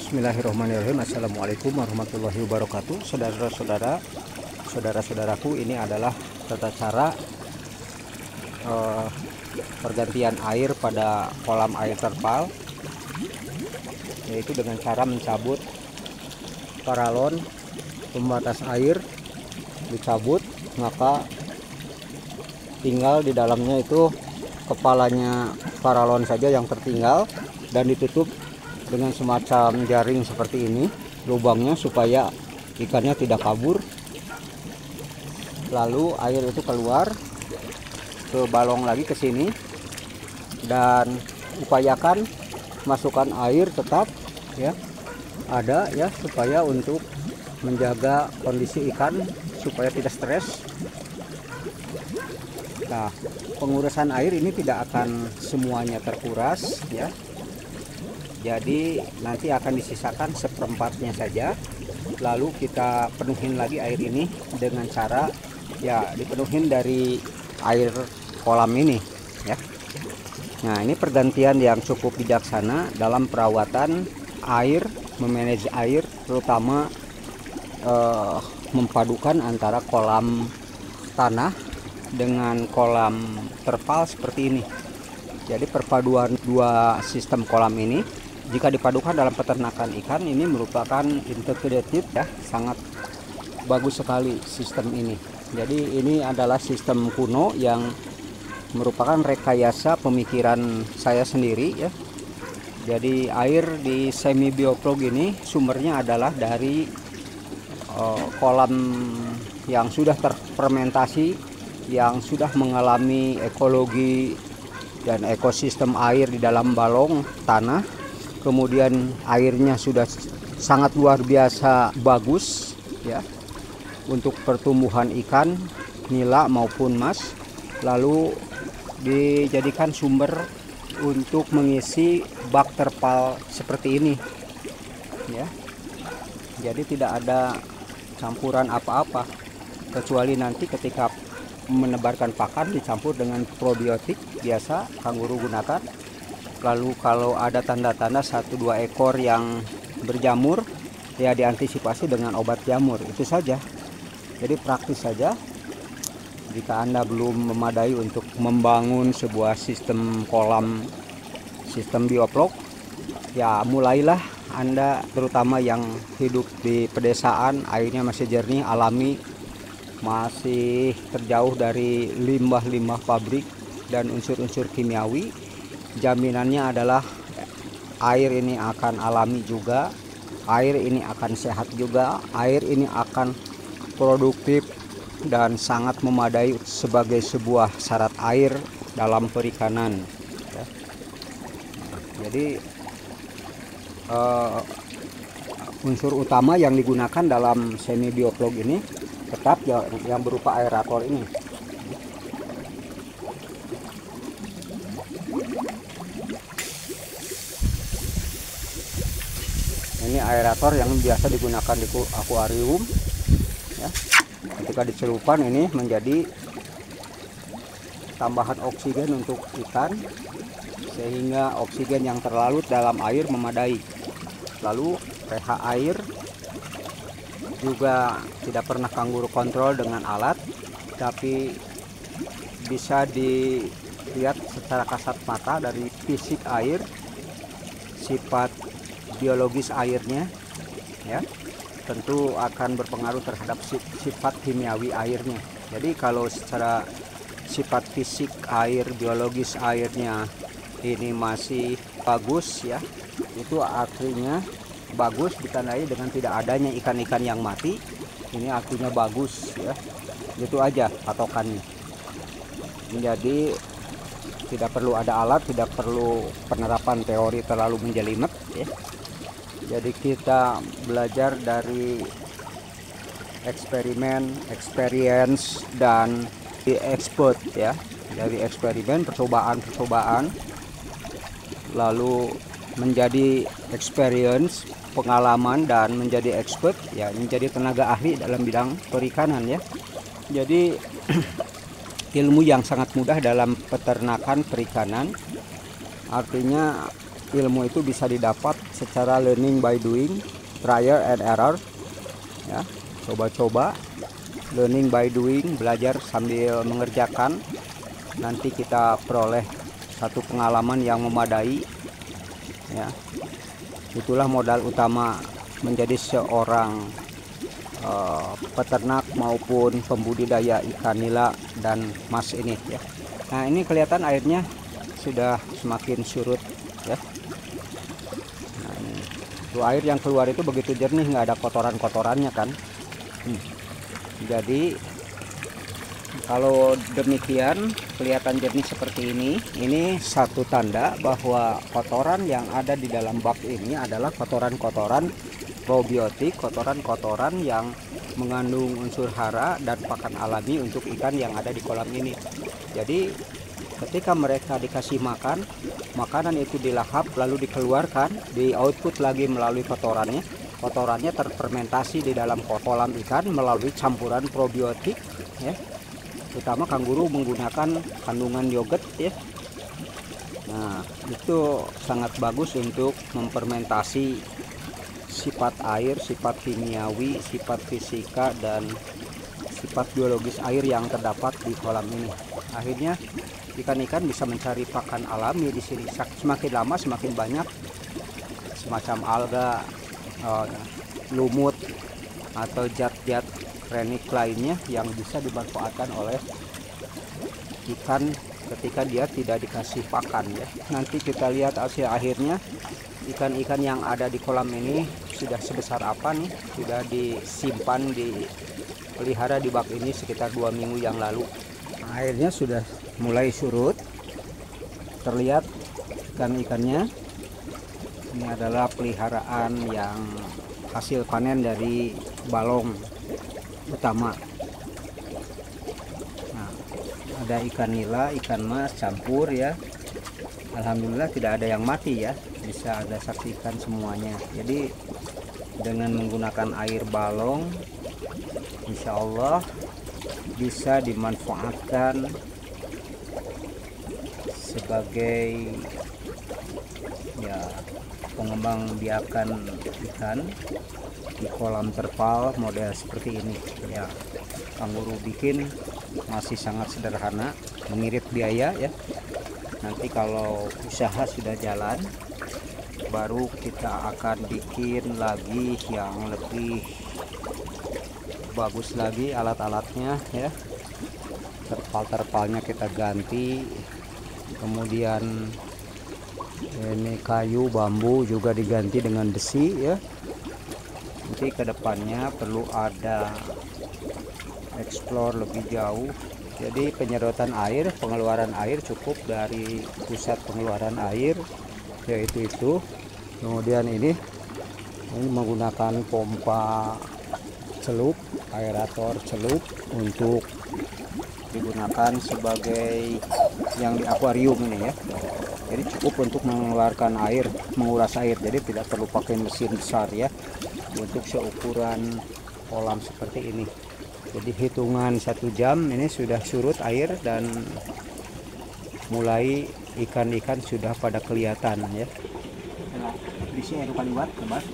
Bismillahirrahmanirrahim. Assalamualaikum warahmatullahi wabarakatuh. Saudara-saudaraku, ini adalah tata cara pergantian air pada kolam air terpal, yaitu dengan cara mencabut paralon pembatas air, dicabut, maka tinggal di dalamnya itu kepalanya paralon saja yang tertinggal, dan ditutup dengan semacam jaring seperti ini lubangnya supaya ikannya tidak kabur. Lalu air itu keluar ke balong lagi ke sini, dan upayakan masukkan air tetap ya ada ya, supaya untuk menjaga kondisi ikan supaya tidak stres. Nah, pengurusan air ini tidak akan semuanya terkuras ya. Jadi nanti akan disisakan seperempatnya saja, lalu kita penuhin lagi air ini dengan cara ya dipenuhin dari air kolam ini ya. Nah, ini pergantian yang cukup bijaksana dalam perawatan air, memanage air, terutama memadukan antara kolam tanah dengan kolam terpal seperti ini. Jadi perpaduan dua sistem kolam ini jika dipadukan dalam peternakan ikan ini merupakan integrated ya, sangat bagus sekali sistem ini. Jadi ini adalah sistem kuno yang merupakan rekayasa pemikiran saya sendiri ya. Jadi air di semi bioplog ini sumbernya adalah dari kolam yang sudah terfermentasi, yang sudah mengalami ekologi dan ekosistem air di dalam balong tanah. Kemudian airnya sudah sangat luar biasa bagus ya untuk pertumbuhan ikan nila maupun mas, lalu dijadikan sumber untuk mengisi bak terpal seperti ini ya. Jadi tidak ada campuran apa-apa, kecuali nanti ketika menebarkan pakan dicampur dengan probiotik biasa kanguru gunakan. Lalu kalau ada tanda-tanda 1-2 ekor yang berjamur ya diantisipasi dengan obat jamur, itu saja. Jadi praktis saja. Jika Anda belum memadai untuk membangun sebuah sistem kolam, sistem bioplog, ya mulailah Anda, terutama yang hidup di pedesaan, airnya masih jernih, alami, masih terjauh dari limbah-limbah pabrik dan unsur-unsur kimiawi. Jaminannya adalah air ini akan alami juga, air ini akan sehat juga, air ini akan produktif dan sangat memadai sebagai sebuah syarat air dalam perikanan ya. Jadi unsur utama yang digunakan dalam semi bioplog ini tetap yang berupa aerator ini. Ini aerator yang biasa digunakan di akuarium ya. Ketika dicelupkan ini menjadi tambahan oksigen untuk ikan, sehingga oksigen yang terlarut dalam air memadai. Lalu pH air juga tidak pernah kanguru kontrol dengan alat, tapi bisa dilihat secara kasat mata dari fisik air, sifat biologis airnya ya, tentu akan berpengaruh terhadap sifat kimiawi airnya. Jadi kalau secara sifat fisik air, biologis airnya ini masih bagus ya, itu artinya bagus ditandai dengan tidak adanya ikan-ikan yang mati, ini artinya bagus ya. Itu aja patokannya. Jadi tidak perlu ada alat, tidak perlu penerapan teori terlalu menjelimet ya. Jadi kita belajar dari eksperimen, experience, dan di expert ya. Dari eksperimen, percobaan, lalu menjadi experience, pengalaman, dan menjadi expert ya, menjadi tenaga ahli dalam bidang perikanan ya. Jadi ilmu yang sangat mudah dalam peternakan perikanan, artinya ilmu itu bisa didapat secara learning by doing, trial and error ya. Coba-coba, learning by doing, belajar sambil mengerjakan, nanti kita peroleh satu pengalaman yang memadai ya. Itulah modal utama menjadi seorang peternak maupun pembudidaya ikan nila dan mas ini ya. Nah, ini kelihatan airnya sudah semakin surut ya. Nah, ini tuh air yang keluar itu begitu jernih, nggak ada kotoran-kotorannya kan. Jadi kalau demikian kelihatan jernih seperti ini satu tanda bahwa kotoran yang ada di dalam bak ini adalah kotoran-kotoran probiotik, kotoran-kotoran yang mengandung unsur hara dan pakan alami untuk ikan yang ada di kolam ini. Jadi ketika mereka dikasih makan, makanan itu dilahap lalu dikeluarkan, di output lagi melalui kotorannya terfermentasi di dalam kolam ikan melalui campuran probiotik ya. Utama kanguru menggunakan kandungan yogurt ya. Nah, itu sangat bagus untuk memfermentasi sifat air, sifat kimiawi, sifat fisika, dan sifat biologis air yang terdapat di kolam ini. Akhirnya ikan-ikan bisa mencari pakan alami di sini. Semakin lama semakin banyak semacam alga, lumut, atau zat-zat renik lainnya yang bisa dimanfaatkan oleh ikan ketika dia tidak dikasih pakan ya. Nanti kita lihat hasil akhirnya. Ikan-ikan yang ada di kolam ini sudah sebesar apa nih? Sudah disimpan, dipelihara di bak ini sekitar 2 minggu yang lalu. Airnya sudah mulai surut. Terlihat ikan-ikannya. Ini adalah peliharaan yang hasil panen dari balong utama. Nah, ada ikan nila, ikan mas campur ya. Alhamdulillah tidak ada yang mati ya, bisa Anda saksikan semuanya. Jadi dengan menggunakan air balong, insya Allah bisa dimanfaatkan sebagai ya pengembang biakan ikan di kolam terpal model seperti ini ya. Kanguru bikin masih sangat sederhana, mengirit biaya ya. Nanti kalau usaha sudah jalan, baru kita akan bikin lagi yang lebih bagus lagi alat-alatnya ya. Terpal-terpalnya kita ganti, kemudian ini kayu bambu juga diganti dengan besi ya. Nanti kedepannya perlu ada explore lebih jauh. Jadi penyedotan air, pengeluaran air cukup dari pusat pengeluaran air, yaitu itu. Kemudian ini menggunakan pompa celup, aerator celup untuk digunakan sebagai yang di akuarium ini ya. Jadi cukup untuk mengeluarkan air, menguras air. Jadi tidak perlu pakai mesin besar ya untuk seukuran kolam seperti ini. Jadi hitungan 1 jam ini sudah surut air dan mulai ikan-ikan sudah pada kelihatan ya. Bisa air kaliwat kebat.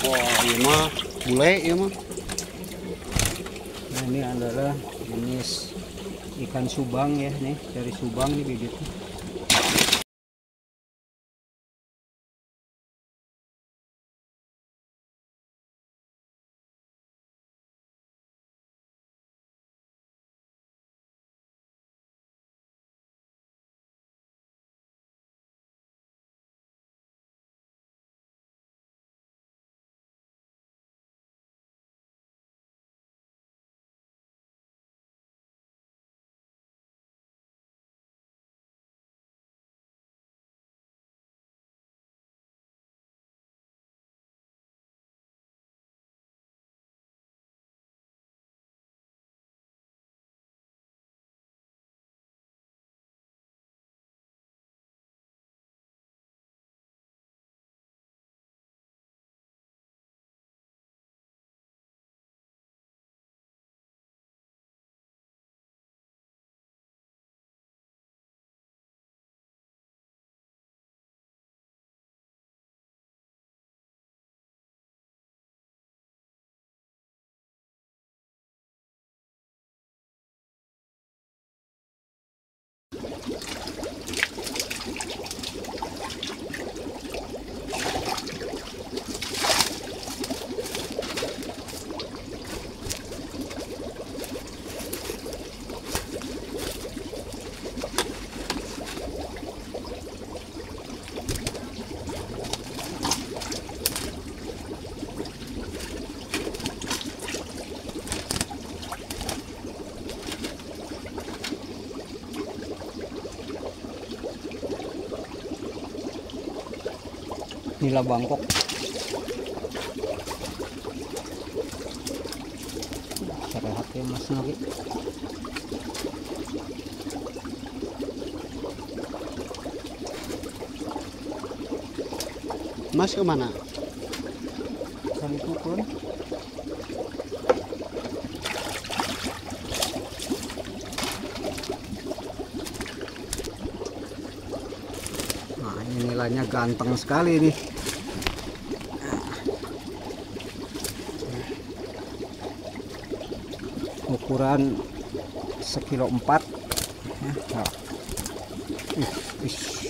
Wah, ini mah bule ya mah. Nah, ini adalah jenis ikan subang ya nih, dari Subang nih bibitnya. nila Bangkok. Serehat ya Mas Nogi. Mas kemana? Kali pukul. Nah, ini nilainya ganteng sekali nih. Ukuran 1,4 kg. Ya. Wih.